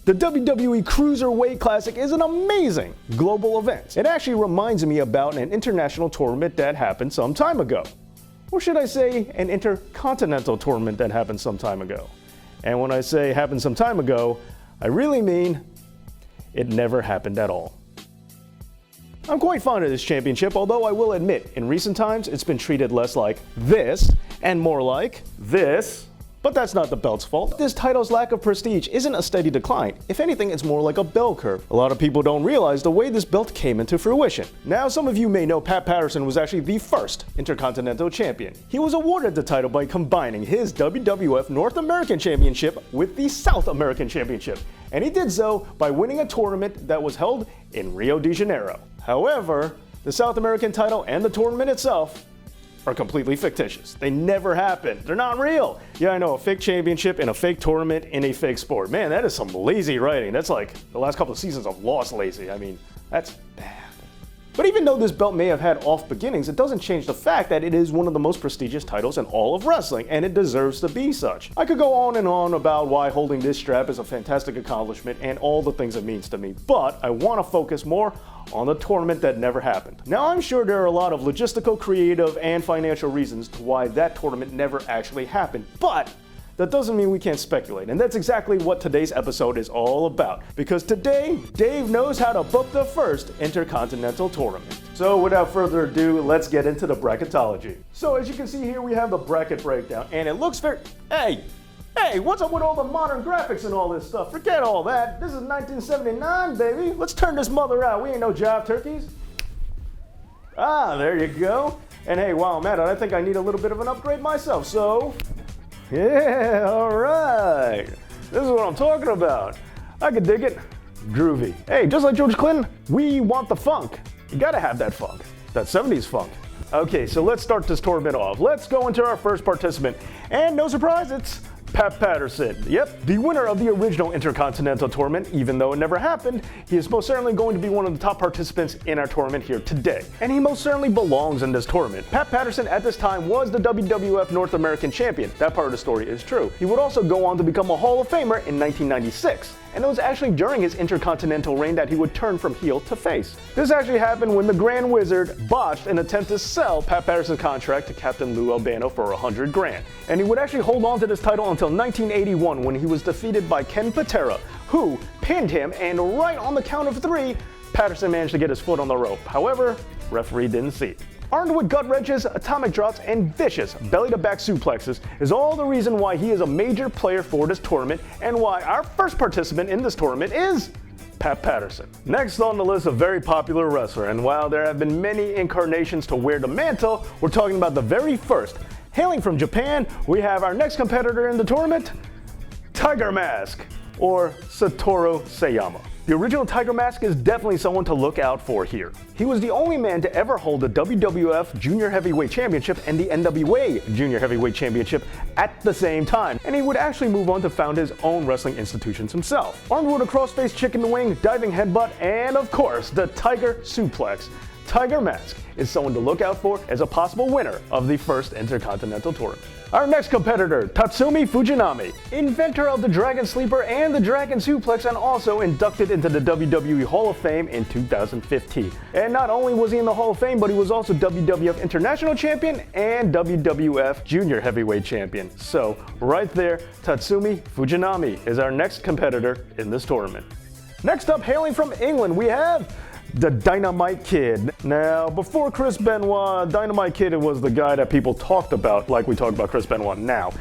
The WWE Cruiserweight Classic is an amazing global event. It actually reminds me about an international tournament that happened some time ago. Or should I say, an intercontinental tournament that happened some time ago. And when I say happened some time ago, I really mean it never happened at all. I'm quite fond of this championship, although I will admit, in recent times, it's been treated less like this and more like this. But that's not the belt's fault. This title's lack of prestige isn't a steady decline. If anything, it's more like a bell curve. A lot of people don't realize the way this belt came into fruition. Now, some of you may know Pat Patterson was actually the first Intercontinental Champion. He was awarded the title by combining his WWF North American Championship with the South American Championship. And he did so by winning a tournament that was held in Rio de Janeiro. However, the South American title and the tournament itself are completely fictitious. They never happened. They're not real. Yeah, I know, a fake championship in a fake tournament in a fake sport. Man, that is some lazy writing. That's like the last couple of seasons of Lost lazy. I mean, that's bad. But even though this belt may have had off beginnings, it doesn't change the fact that it is one of the most prestigious titles in all of wrestling, and it deserves to be such. I could go on and on about why holding this strap is a fantastic accomplishment and all the things it means to me, but I want to focus more on the tournament that never happened. Now, I'm sure there are a lot of logistical, creative, and financial reasons to why that tournament never actually happened, but that doesn't mean we can't speculate, and that's exactly what today's episode is all about. Because today, Dave knows how to book the first Intercontinental Tournament. So without further ado, let's get into the bracketology. So as you can see here, we have the bracket breakdown, and it looks very... Hey, what's up with all the modern graphics and all this stuff? Forget all that. This is 1979, baby. Let's turn this mother out. We ain't no jive turkeys. Ah, there you go. And hey, while I'm at it, I think I need a little bit of an upgrade myself, so... Yeah, alright. This is what I'm talking about. I can dig it. Groovy. Hey, just like George Clinton, we want the funk. You gotta have that funk. That 70s funk. Okay, so let's start this tournament off. Let's go into our first participant. And no surprise, it's Pat Patterson. Yep, the winner of the original Intercontinental Tournament. Even though it never happened, he is most certainly going to be one of the top participants in our tournament here today. And he most certainly belongs in this tournament. Pat Patterson at this time was the WWF North American Champion. That part of the story is true. He would also go on to become a Hall of Famer in 1996. And it was actually during his Intercontinental reign that he would turn from heel to face. This actually happened when the Grand Wizard botched an attempt to sell Pat Patterson's contract to Captain Lou Albano for $100 grand. And he would actually hold on to this title until 1981 when he was defeated by Ken Patera, who pinned him, and right on the count of 3, Patterson managed to get his foot on the rope. However, referee didn't see it. Armed with gut wrenches, atomic drops, and vicious belly-to-back suplexes is all the reason why he is a major player for this tournament and why our first participant in this tournament is Pat Patterson. Next on the list, a very popular wrestler, and while there have been many incarnations to wear the mantle, we're talking about the very first. Hailing from Japan, we have our next competitor in the tournament, Tiger Mask, or Satoru Sayama. The original Tiger Mask is definitely someone to look out for here. He was the only man to ever hold the WWF Junior Heavyweight Championship and the NWA Junior Heavyweight Championship at the same time, and he would actually move on to found his own wrestling institutions himself. Armed with a crossface chicken wing, diving headbutt, and of course, the Tiger Suplex, Tiger Mask is someone to look out for as a possible winner of the first Intercontinental Tournament. Our next competitor, Tatsumi Fujinami, inventor of the Dragon Sleeper and the Dragon Suplex, and also inducted into the WWE Hall of Fame in 2015. And not only was he in the Hall of Fame, but he was also WWF International Champion and WWF Junior Heavyweight Champion. So, right there, Tatsumi Fujinami is our next competitor in this tournament. Next up, hailing from England, we have the Dynamite Kid. Now, before Chris Benoit, Dynamite Kid was the guy that people talked about like we talk about Chris Benoit now.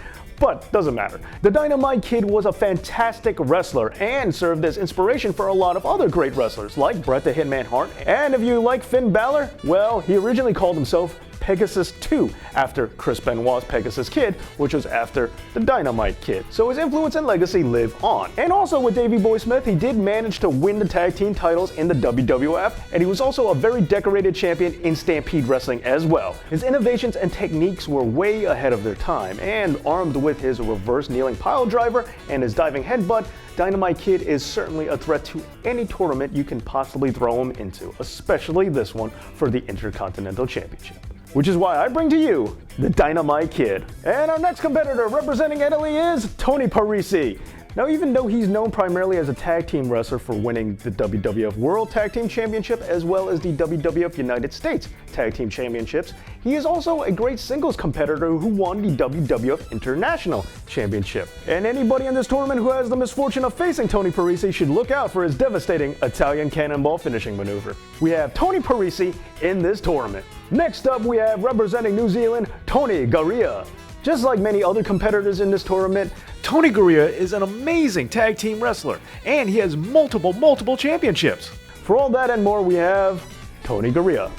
But doesn't matter. The Dynamite Kid was a fantastic wrestler and served as inspiration for a lot of other great wrestlers like Bret the Hitman Hart. And if you like Finn Balor, well, he originally called himself Pegasus 2 after Chris Benoit's Pegasus Kid, which was after the Dynamite Kid. So his influence and legacy live on. And also with Davey Boy Smith, he did manage to win the tag team titles in the WWF, and he was also a very decorated champion in Stampede Wrestling as well. His innovations and techniques were way ahead of their time, and armed with his reverse kneeling pile driver and his diving headbutt, Dynamite Kid is certainly a threat to any tournament you can possibly throw him into, especially this one for the Intercontinental Championship. Which is why I bring to you the Dynamite Kid. And our next competitor representing Italy is Tony Parisi. Now, even though he's known primarily as a tag team wrestler for winning the WWF World Tag Team Championship as well as the WWF United States Tag Team Championships, he is also a great singles competitor who won the WWF International Championship. And anybody in this tournament who has the misfortune of facing Tony Parisi should look out for his devastating Italian cannonball finishing maneuver. We have Tony Parisi in this tournament. Next up, we have representing New Zealand, Tony Garea. Just like many other competitors in this tournament, Tony Garea is an amazing tag team wrestler, and he has multiple championships. For all that and more, we have Tony Garea.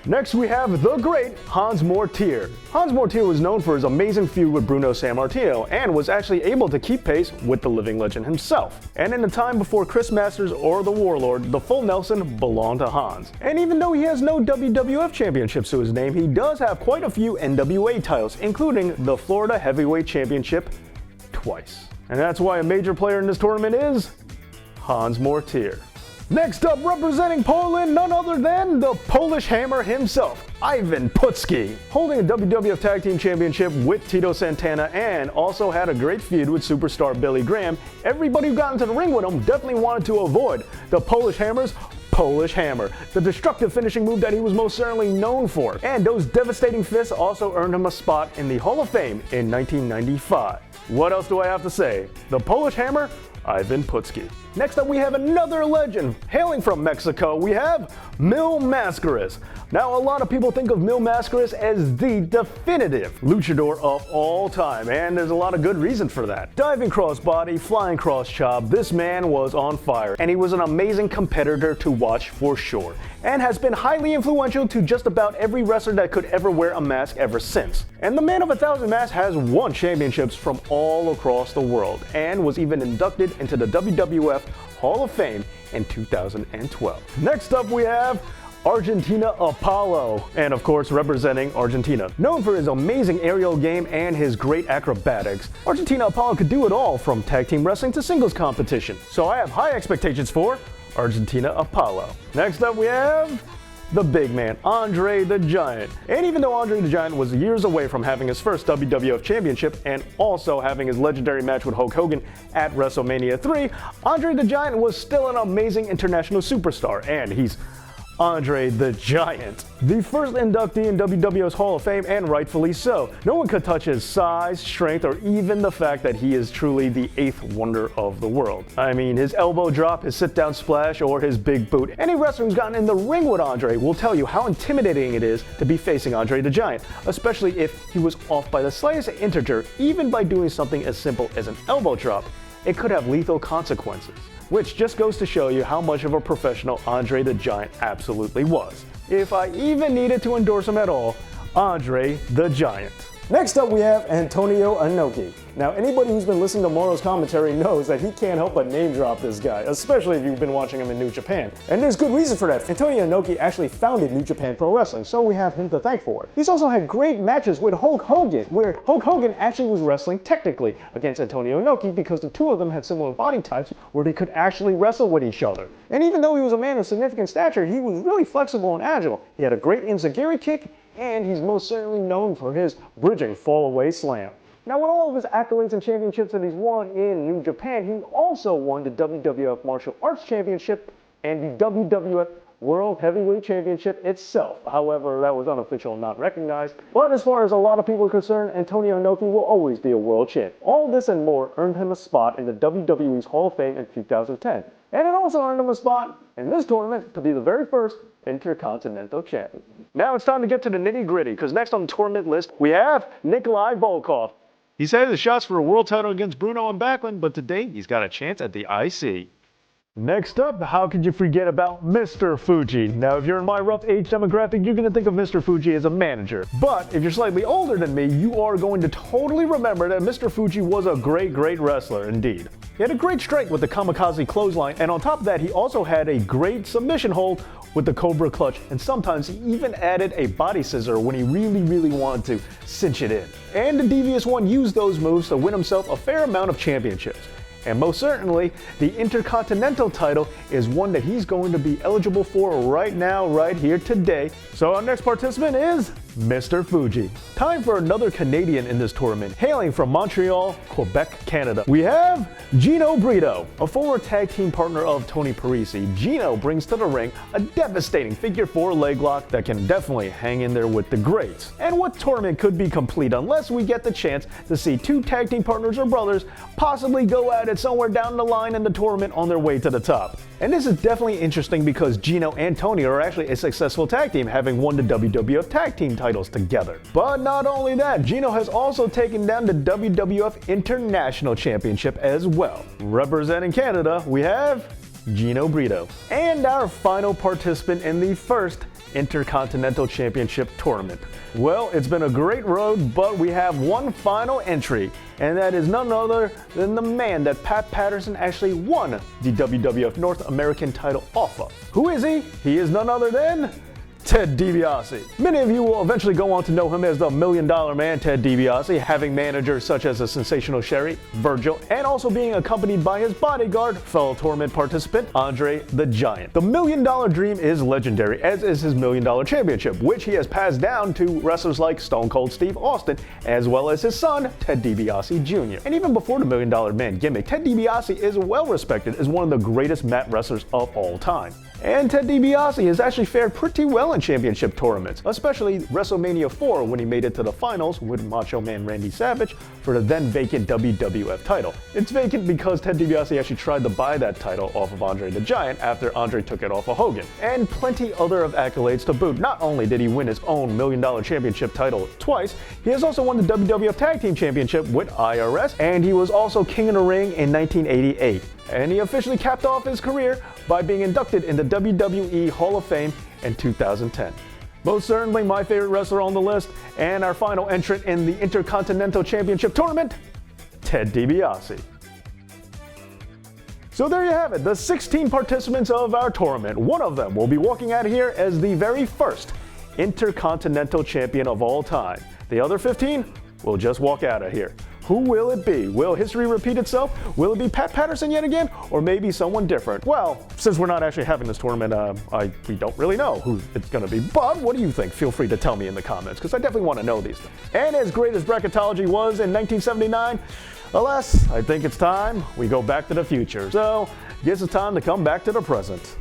Next, we have the great Hans Mortier. Hans Mortier was known for his amazing feud with Bruno Sammartino and was actually able to keep pace with the living legend himself. And in the time before Chris Masters or the Warlord, the full Nelson belonged to Hans. And even though he has no WWF championships to his name, he does have quite a few NWA titles, including the Florida Heavyweight Championship twice. And that's why a major player in this tournament is Hans Mortier. Next up, representing Poland, none other than the Polish Hammer himself, Ivan Putski. Holding a WWF Tag Team Championship with Tito Santana and also had a great feud with superstar Billy Graham, everybody who got into the ring with him definitely wanted to avoid the Polish Hammer's Polish Hammer, the destructive finishing move that he was most certainly known for. And those devastating fists also earned him a spot in the Hall of Fame in 1995. What else do I have to say? The Polish Hammer, Ivan Putski. Next up, we have another legend. Hailing from Mexico, we have Mil Mascaras. Now, a lot of people think of Mil Mascaras as the definitive luchador of all time, and there's a lot of good reason for that. Diving crossbody, flying cross chop, this man was on fire, and he was an amazing competitor to watch for sure, and has been highly influential to just about every wrestler that could ever wear a mask ever since. And the Man of 1,000 Masks has won championships from all across the world, and was even inducted into the WWF Hall of Fame in 2012. Next up, we have Argentina Apollo, and of course representing Argentina. Known for his amazing aerial game and his great acrobatics, Argentina Apollo could do it all from tag team wrestling to singles competition. So I have high expectations for Argentina Apollo. Next up, we have the big man, Andre the Giant. And even though Andre the Giant was years away from having his first WWF Championship and also having his legendary match with Hulk Hogan at WrestleMania 3, Andre the Giant was still an amazing international superstar, and he's Andre the Giant, the first inductee in WWF's Hall of Fame, and rightfully so. No one could touch his size, strength, or even the fact that he is truly the 8th wonder of the world. I mean, his elbow drop, his sit-down splash, or his big boot. Any wrestler who's gotten in the ring with Andre will tell you how intimidating it is to be facing Andre the Giant, especially if he was off by the slightest integer, even by doing something as simple as an elbow drop. It could have lethal consequences. Which just goes to show you how much of a professional Andre the Giant absolutely was. If I even needed to endorse him at all, Andre the Giant. Next up, we have Antonio Inoki. Now, anybody who's been listening to Moro's commentary knows that he can't help but name drop this guy, especially if you've been watching him in New Japan. And there's good reason for that. Antonio Inoki actually founded New Japan Pro Wrestling, so we have him to thank for it. He's also had great matches with Hulk Hogan, where Hulk Hogan actually was wrestling technically against Antonio Inoki because the two of them had similar body types where they could actually wrestle with each other. And even though he was a man of significant stature, he was really flexible and agile. He had a great enziguri kick, and he's most certainly known for his bridging fall-away slam. Now, with all of his accolades and championships that he's won in New Japan, he also won the WWF Martial Arts Championship and the WWF World Heavyweight Championship itself. However, that was unofficial and not recognized. But as far as a lot of people are concerned, Antonio Inoki will always be a world champ. All this and more earned him a spot in the WWE's Hall of Fame in 2010. And it also earned him a spot in this tournament to be the very first Intercontinental Champion. Now it's time to get to the nitty-gritty, because next on the tournament list, we have Nikolai Volkov. He's had his shots for a world title against Bruno and Backlund, but today he's got a chance at the IC. Next up, how could you forget about Mr. Fuji? Now, if you're in my rough age demographic, you're going to think of Mr. Fuji as a manager. But if you're slightly older than me, you are going to totally remember that Mr. Fuji was a great wrestler indeed. He had a great strike with the kamikaze clothesline, and on top of that, he also had a great submission hold with the Cobra Clutch, and sometimes he even added a body scissor when he really wanted to cinch it in. And the Devious One used those moves to win himself a fair amount of championships. And most certainly, the Intercontinental title is one that he's going to be eligible for right now, right here, today. So our next participant is Mr. Fuji. Time for another Canadian in this tournament, hailing from Montreal, Quebec, Canada. We have Gino Brito, a former tag team partner of Tony Parisi. Gino brings to the ring a devastating figure 4 leg lock that can definitely hang in there with the greats. And what tournament could be complete unless we get the chance to see 2 tag team partners or brothers possibly go at it somewhere down the line in the tournament on their way to the top. And this is definitely interesting because Gino and Tony are actually a successful tag team, having won the WWF tag team titles together. But not only that, Gino has also taken down the WWF International Championship as well. Representing Canada, we have Gino Brito. And our final participant in the first Intercontinental Championship tournament. Well, it's been a great road, but we have one final entry, and that is none other than the man that Pat Patterson actually won the WWF North American title off of. Who is he? He is none other than Ted DiBiase. Many of you will eventually go on to know him as the $1 Million Man Ted DiBiase, having managers such as the Sensational Sherry, Virgil, and also being accompanied by his bodyguard, fellow tournament participant, Andre the Giant. The $1 Million Dream is legendary, as is his $1 Million Championship, which he has passed down to wrestlers like Stone Cold Steve Austin, as well as his son, Ted DiBiase Jr. And even before the $1 Million Man gimmick, Ted DiBiase is well respected as one of the greatest mat wrestlers of all time. And Ted DiBiase has actually fared pretty well in championship tournaments, especially WrestleMania 4 when he made it to the finals with Macho Man Randy Savage for the then vacant WWF title. It's vacant because Ted DiBiase actually tried to buy that title off of Andre the Giant after Andre took it off of Hogan. And plenty other of accolades to boot. Not only did he win his own $1 Million Championship title twice, he has also won the WWF Tag Team Championship with IRS, and he was also King of the Ring in 1988. And he officially capped off his career by being inducted in the WWE Hall of Fame in 2010. Most certainly my favorite wrestler on the list, and our final entrant in the Intercontinental Championship tournament, Ted DiBiase. So there you have it, the 16 participants of our tournament. One of them will be walking out of here as the very first Intercontinental Champion of all time. The other 15 will just walk out of here. Who will it be? Will history repeat itself? Will it be Pat Patterson yet again? Or maybe someone different? Well, since we're not actually having this tournament, we don't really know who it's going to be. But what do you think? Feel free to tell me in the comments, because I definitely want to know these things. And as great as bracketology was in 1979, alas, I think it's time we go back to the future. So, guess it's time to come back to the present.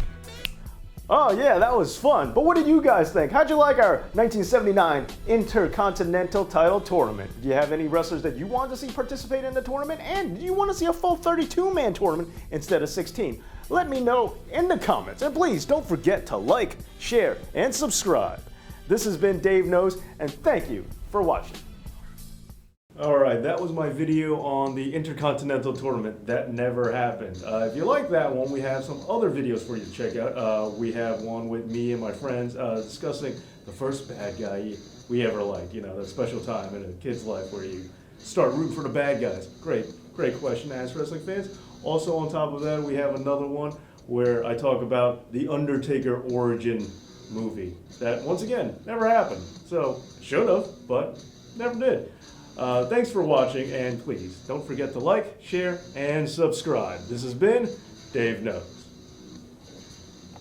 Oh yeah, that was fun. But what did you guys think? How'd you like our 1979 Intercontinental Title Tournament? Do you have any wrestlers that you want to see participate in the tournament? And do you want to see a full 32-man tournament instead of 16? Let me know in the comments. And please don't forget to like, share, and subscribe. This has been Dave Knows, and thank you for watching. Alright, that was my video on the Intercontinental Tournament. That never happened. If you like that one, we have some other videos for you to check out. We have one with me and my friends discussing the first bad guy we ever liked. You know, that special time in a kid's life where you start rooting for the bad guys. Great question to ask wrestling fans. Also on top of that, we have another one where I talk about the Undertaker origin movie. That, once again, never happened. So, should have, but never did. Thanks for watching, and please don't forget to like, share, and subscribe. This has been Dave Knows.